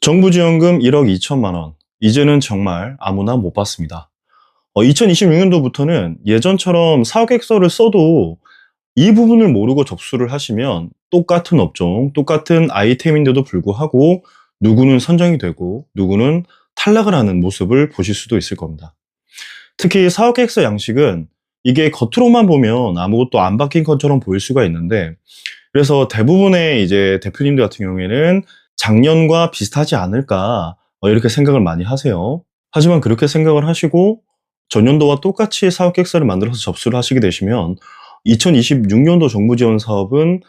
정부 지원금 1억 2천만 원. 이제는 정말 아무나 못 받습니다. 2026년도부터는 예전처럼 사업계획서를 써도 이 부분을 모르고 접수를 하시면 똑같은 업종, 똑같은 아이템인데도 불구하고 누구는 선정이 되고 누구는 탈락을 하는 모습을 보실 수도 있을 겁니다. 특히 사업계획서 양식은 이게 겉으로만 보면 아무것도 안 바뀐 것처럼 보일 수가 있는데, 그래서 대부분의 이제 대표님들 같은 경우에는 작년과 비슷하지 않을까 이렇게 생각을 많이 하세요. 하지만 그렇게 생각을 하시고 전년도와 똑같이 사업계획서를 만들어서 접수를 하시게 되시면 2026년도 정부 지원 사업은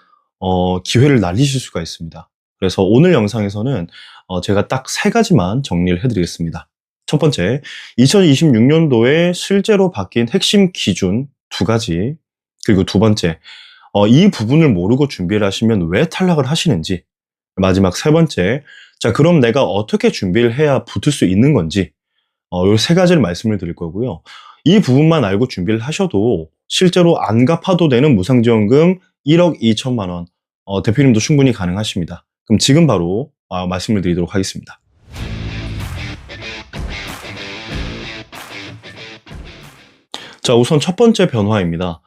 기회를 날리실 수가 있습니다. 그래서 오늘 영상에서는 제가 딱 세 가지만 정리를 해드리겠습니다. 첫 번째, 2026년도에 실제로 바뀐 핵심 기준 두 가지, 그리고 두 번째, 이 부분을 모르고 준비를 하시면 왜 탈락을 하시는지, 마지막 세 번째, 자, 그럼 내가 어떻게 준비를 해야 붙을 수 있는 건지, 요 세 가지를 말씀을 드릴 거고요. 이 부분만 알고 준비를 하셔도 실제로 안 갚아도 되는 무상지원금 1억 2천만 원, 대표님도 충분히 가능하십니다. 그럼 지금 바로 말씀을 드리도록 하겠습니다. 자, 우선 첫 번째 변화입니다.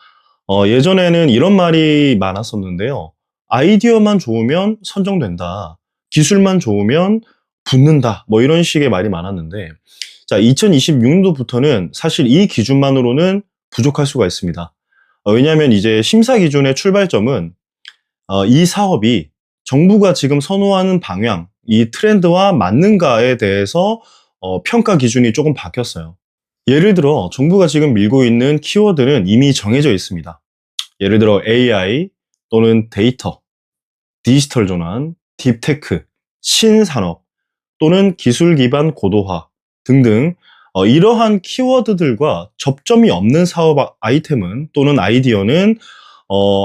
예전에는 이런 말이 많았었는데요. 아이디어만 좋으면 선정된다. 기술만 좋으면 붙는다. 뭐 이런 식의 말이 많았는데, 자, 2026년도부터는 사실 이 기준만으로는 부족할 수가 있습니다. 왜냐하면 이제 심사 기준의 출발점은 이 사업이 정부가 지금 선호하는 방향, 이 트렌드와 맞는가에 대해서 평가 기준이 조금 바뀌었어요. 예를 들어 정부가 지금 밀고 있는 키워드는 이미 정해져 있습니다. 예를 들어 AI 또는 데이터, 디지털 전환, 딥테크, 신산업 또는 기술 기반 고도화 등등, 이러한 키워드들과 접점이 없는 사업 아이템은 또는 아이디어는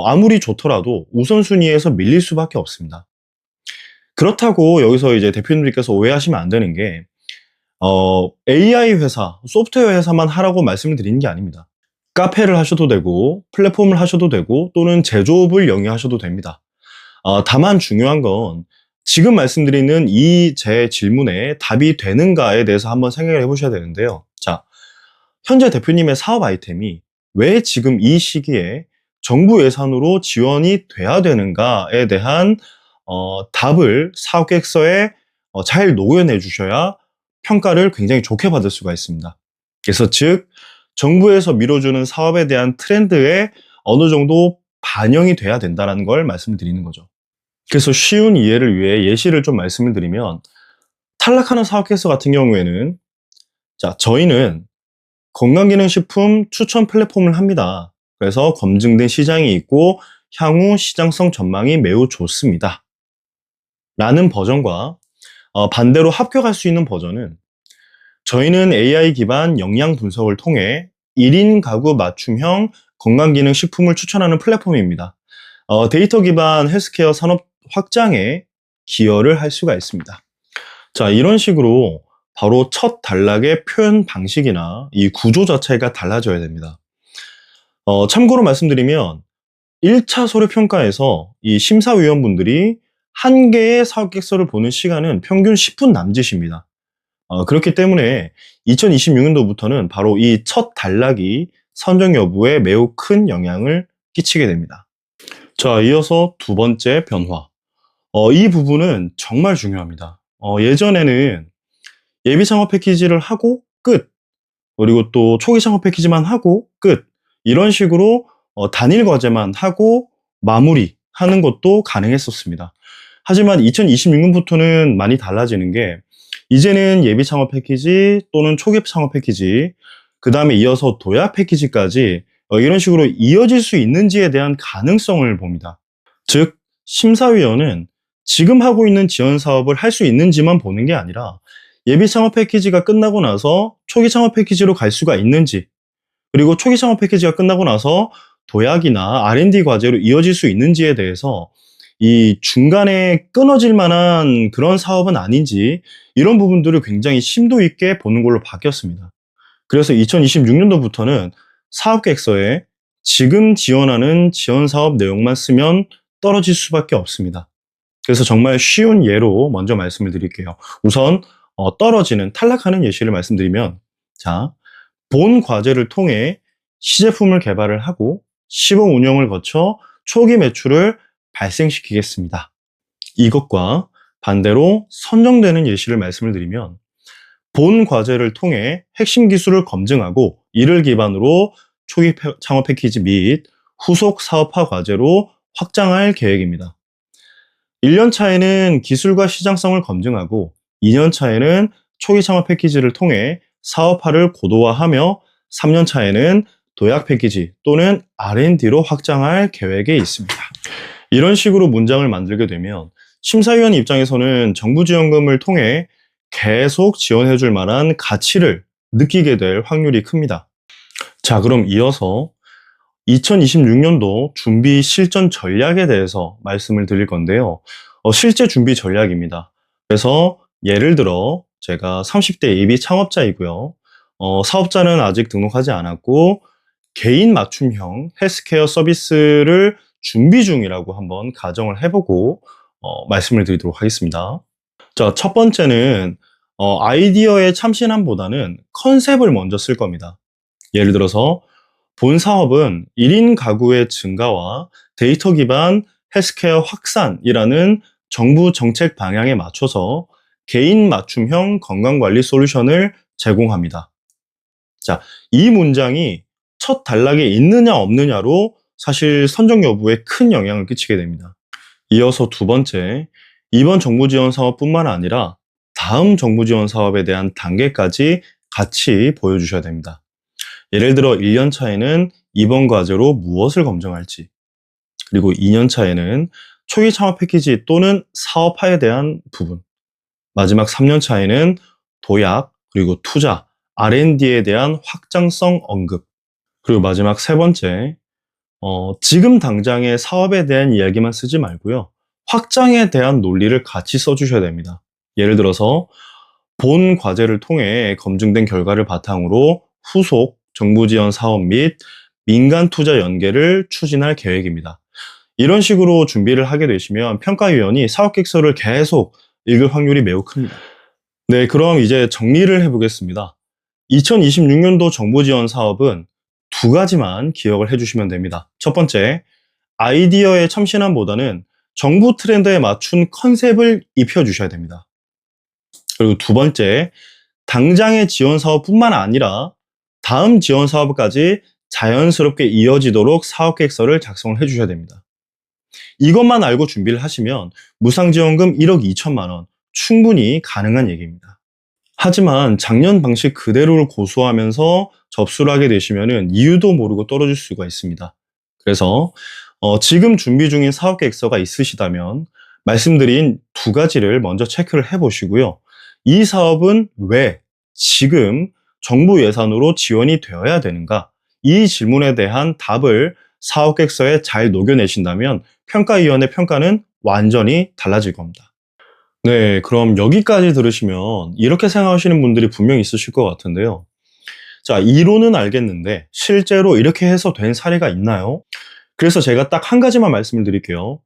아무리 좋더라도 우선순위에서 밀릴 수밖에 없습니다. 그렇다고 여기서 이제 대표님들께서 오해하시면 안 되는 게 AI 회사, 소프트웨어 회사만 하라고 말씀을 드리는 게 아닙니다. 카페를 하셔도 되고 플랫폼을 하셔도 되고 또는 제조업을 영위하셔도 됩니다. 다만 중요한 건 지금 말씀드리는 이 제 질문에 답이 되는가에 대해서 한번 생각을 해보셔야 되는데요. 자, 현재 대표님의 사업 아이템이 왜 지금 이 시기에 정부 예산으로 지원이 돼야 되는가에 대한 답을 사업계획서에 잘 녹여내 주셔야 평가를 굉장히 좋게 받을 수가 있습니다. 그래서 즉 정부에서 밀어주는 사업에 대한 트렌드에 어느 정도 반영이 돼야 된다는 걸 말씀을 드리는 거죠. 그래서 쉬운 이해를 위해 예시를 좀 말씀을 드리면, 탈락하는 사업계획서 같은 경우에는, 자, 저희는 건강기능식품 추천 플랫폼을 합니다. 그래서 검증된 시장이 있고 향후 시장성 전망이 매우 좋습니다. 라는 버전과 반대로 합격할 수 있는 버전은, 저희는 AI 기반 영양 분석을 통해 1인 가구 맞춤형 건강기능식품을 추천하는 플랫폼입니다. 데이터 기반 헬스케어 산업 확장에 기여를 할 수가 있습니다. 자, 이런 식으로 바로 첫 단락의 표현 방식이나 이 구조 자체가 달라져야 됩니다. 참고로 말씀드리면 1차 서류 평가에서 이 심사위원분들이 한 개의 사업계획서를 보는 시간은 평균 10분 남짓입니다. 그렇기 때문에 2026년도부터는 바로 이 첫 단락이 선정 여부에 매우 큰 영향을 끼치게 됩니다. 자, 이어서 두 번째 변화. 이 부분은 정말 중요합니다. 예전에는 예비 창업 패키지를 하고 끝, 그리고 또 초기 창업 패키지만 하고 끝, 이런 식으로 단일 과제만 하고 마무리하는 것도 가능했었습니다. 하지만 2026년부터는 많이 달라지는 게, 이제는 예비 창업 패키지 또는 초기 창업 패키지, 그 다음에 이어서 도약 패키지까지 이런 식으로 이어질 수 있는지에 대한 가능성을 봅니다. 즉, 심사위원은 지금 하고 있는 지원 사업을 할 수 있는지만 보는 게 아니라 예비 창업 패키지가 끝나고 나서 초기 창업 패키지로 갈 수가 있는지, 그리고 초기 창업 패키지가 끝나고 나서 도약이나 R&D 과제로 이어질 수 있는지에 대해서 이 중간에 끊어질 만한 그런 사업은 아닌지, 이런 부분들을 굉장히 심도 있게 보는 걸로 바뀌었습니다. 그래서 2026년도부터는 사업계획서에 지금 지원하는 지원 사업 내용만 쓰면 떨어질 수밖에 없습니다. 그래서 정말 쉬운 예로 먼저 말씀을 드릴게요. 우선 떨어지는 탈락하는 예시를 말씀드리면 자, 본 과제를 통해 시제품을 개발을 하고 시범 운영을 거쳐 초기 매출을 발생시키겠습니다. 이것과 반대로 선정되는 예시를 말씀을 드리면 본 과제를 통해 핵심 기술을 검증하고 이를 기반으로 초기 창업 패키지 및 후속 사업화 과제로 확장할 계획입니다. 1년 차에는 기술과 시장성을 검증하고 2년 차에는 초기 창업 패키지를 통해 사업화를 고도화하며 3년 차에는 도약 패키지 또는 R&D로 확장할 계획에 있습니다. 이런 식으로 문장을 만들게 되면 심사위원 입장에서는 정부 지원금을 통해 계속 지원해 줄 만한 가치를 느끼게 될 확률이 큽니다. 자, 그럼 이어서 2026년도 준비 실전 전략에 대해서 말씀을 드릴 건데요. 실제 준비 전략입니다. 그래서 예를 들어 제가 30대 예비 창업자이고요. 사업자는 아직 등록하지 않았고 개인 맞춤형 헬스케어 서비스를 준비 중이라고 한번 가정을 해보고 말씀을 드리도록 하겠습니다. 자, 첫 번째는 아이디어의 참신함보다는 컨셉을 먼저 쓸 겁니다. 예를 들어서 본 사업은 1인 가구의 증가와 데이터 기반 헬스케어 확산이라는 정부 정책 방향에 맞춰서 개인 맞춤형 건강관리 솔루션을 제공합니다. 자, 이 문장이 첫 단락에 있느냐 없느냐로 사실 선정 여부에 큰 영향을 끼치게 됩니다. 이어서 두 번째, 이번 정부 지원 사업뿐만 아니라 다음 정부 지원 사업에 대한 단계까지 같이 보여주셔야 됩니다. 예를 들어 1년 차에는 이번 과제로 무엇을 검증할지, 그리고 2년 차에는 초기 창업 패키지 또는 사업화에 대한 부분, 마지막 3년 차에는 도약, 그리고 투자, R&D에 대한 확장성 언급, 그리고 마지막 세 번째, 지금 당장의 사업에 대한 이야기만 쓰지 말고요. 확장에 대한 논리를 같이 써주셔야 됩니다. 예를 들어서 본 과제를 통해 검증된 결과를 바탕으로 후속 정부 지원 사업 및 민간 투자 연계를 추진할 계획입니다. 이런 식으로 준비를 하게 되시면 평가위원이 사업계획서를 계속 읽을 확률이 매우 큽니다. 네, 그럼 이제 정리를 해보겠습니다. 2026년도 정부 지원 사업은 두 가지만 기억을 해주시면 됩니다. 첫 번째, 아이디어의 참신함보다는 정부 트렌드에 맞춘 컨셉을 입혀주셔야 됩니다. 그리고 두 번째, 당장의 지원 사업뿐만 아니라 다음 지원 사업까지 자연스럽게 이어지도록 사업계획서를 작성을 해주셔야 됩니다. 이것만 알고 준비를 하시면 무상지원금 1억 2천만 원 충분히 가능한 얘기입니다. 하지만 작년 방식 그대로를 고수하면서 접수를 하게 되시면 이유도 모르고 떨어질 수가 있습니다. 그래서 지금 준비 중인 사업계획서가 있으시다면 말씀드린 두 가지를 먼저 체크를 해보시고요. 이 사업은 왜 지금 정부 예산으로 지원이 되어야 되는가? 이 질문에 대한 답을 사업계획서에 잘 녹여내신다면 평가위원회 평가는 완전히 달라질 겁니다. 네, 그럼 여기까지 들으시면 이렇게 생각하시는 분들이 분명히 있으실 것 같은데요. 자, 이론은 알겠는데 실제로 이렇게 해서 된 사례가 있나요? 그래서 제가 딱 한 가지만 말씀을 드릴게요.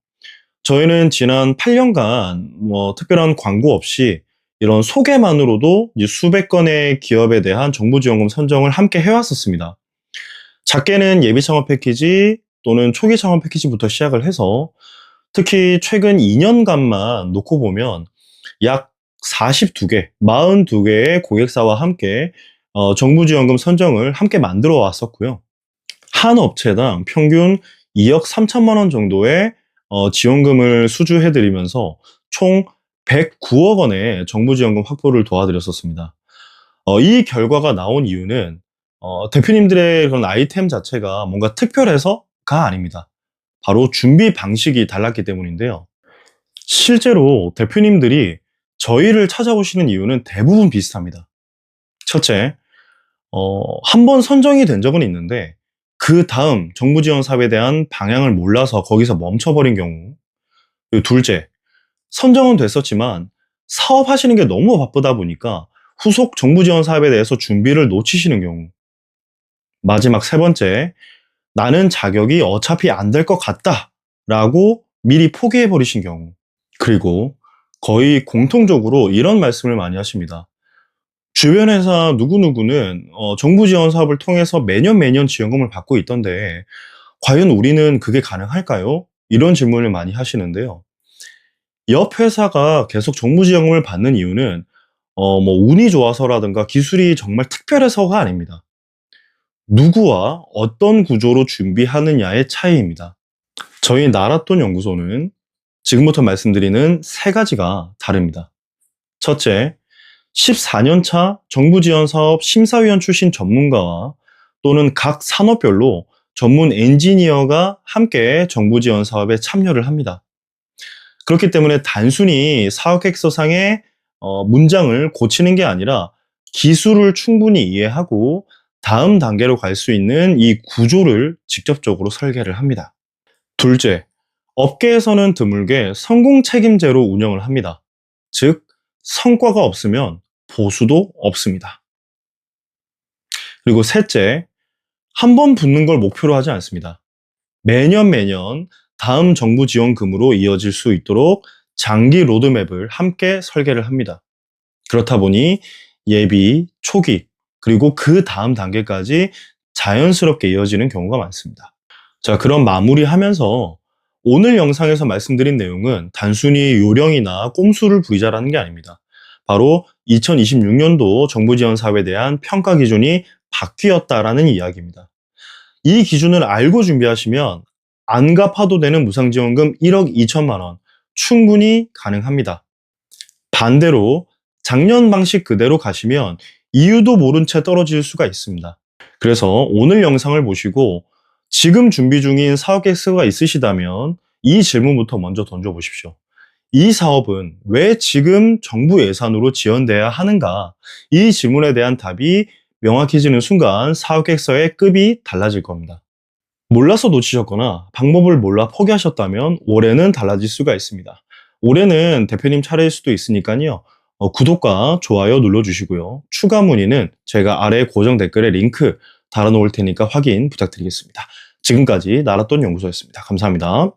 저희는 지난 8년간 특별한 광고 없이 이런 소개만으로도 이제 수백 건의 기업에 대한 정부 지원금 선정을 함께 해왔었습니다. 작게는 예비 창업 패키지 또는 초기 창업 패키지부터 시작을 해서 특히 최근 2년간만 놓고 보면 약 42개, 42개의 고객사와 함께 정부 지원금 선정을 함께 만들어 왔었고요. 한 업체당 평균 2억 3천만 원 정도의 지원금을 수주해드리면서 총 109억 원의 정부 지원금 확보를 도와드렸었습니다. 이 결과가 나온 이유는 대표님들의 그런 아이템 자체가 뭔가 특별해서가 아닙니다. 바로 준비 방식이 달랐기 때문인데요. 실제로 대표님들이 저희를 찾아오시는 이유는 대부분 비슷합니다. 첫째, 한 번 선정이 된 적은 있는데 그 다음 정부 지원 사업에 대한 방향을 몰라서 거기서 멈춰버린 경우. 그리고 둘째, 선정은 됐었지만 사업하시는 게 너무 바쁘다 보니까 후속 정부 지원 사업에 대해서 준비를 놓치시는 경우. 마지막 세 번째, 나는 자격이 어차피 안 될 것 같다 라고 미리 포기해버리신 경우. 그리고 거의 공통적으로 이런 말씀을 많이 하십니다. 주변 회사 누구누구는 정부 지원 사업을 통해서 매년 지원금을 받고 있던데 과연 우리는 그게 가능할까요? 이런 질문을 많이 하시는데요. 옆 회사가 계속 정부 지원금을 받는 이유는 뭐 운이 좋아서라든가 기술이 정말 특별해서가 아닙니다. 누구와 어떤 구조로 준비하느냐의 차이입니다. 저희 나랏돈 연구소는 지금부터 말씀드리는 세 가지가 다릅니다. 첫째, 14년 차 정부 지원 사업 심사위원 출신 전문가와 또는 각 산업별로 전문 엔지니어가 함께 정부 지원 사업에 참여를 합니다. 그렇기 때문에 단순히 사업계획서상의 문장을 고치는 게 아니라 기술을 충분히 이해하고 다음 단계로 갈 수 있는 이 구조를 직접적으로 설계를 합니다. 둘째, 업계에서는 드물게 성공 책임제로 운영을 합니다. 즉, 성과가 없으면 보수도 없습니다. 그리고 셋째, 한 번 붙는 걸 목표로 하지 않습니다. 매년 다음 정부 지원금으로 이어질 수 있도록 장기 로드맵을 함께 설계를 합니다. 그렇다 보니 예비, 초기, 그리고 그 다음 단계까지 자연스럽게 이어지는 경우가 많습니다. 자, 그럼 마무리하면서 오늘 영상에서 말씀드린 내용은 단순히 요령이나 꼼수를 부리자라는 게 아닙니다. 바로 2026년도 정부 지원 사업에 대한 평가 기준이 바뀌었다라는 이야기입니다. 이 기준을 알고 준비하시면 안 갚아도 되는 무상지원금 1억 2천만 원 충분히 가능합니다. 반대로 작년 방식 그대로 가시면 이유도 모른 채 떨어질 수가 있습니다. 그래서 오늘 영상을 보시고 지금 준비 중인 사업 계획서가 있으시다면 이 질문부터 먼저 던져보십시오. 이 사업은 왜 지금 정부 예산으로 지원돼야 하는가? 이 질문에 대한 답이 명확해지는 순간 사업 계획서의 급이 달라질 겁니다. 몰라서 놓치셨거나 방법을 몰라 포기하셨다면 올해는 달라질 수가 있습니다. 올해는 대표님 차례일 수도 있으니까요. 구독과 좋아요 눌러주시고요. 추가 문의는 제가 아래 고정 댓글에 링크 달아놓을 테니까 확인 부탁드리겠습니다. 지금까지 나랏돈 연구소였습니다. 감사합니다.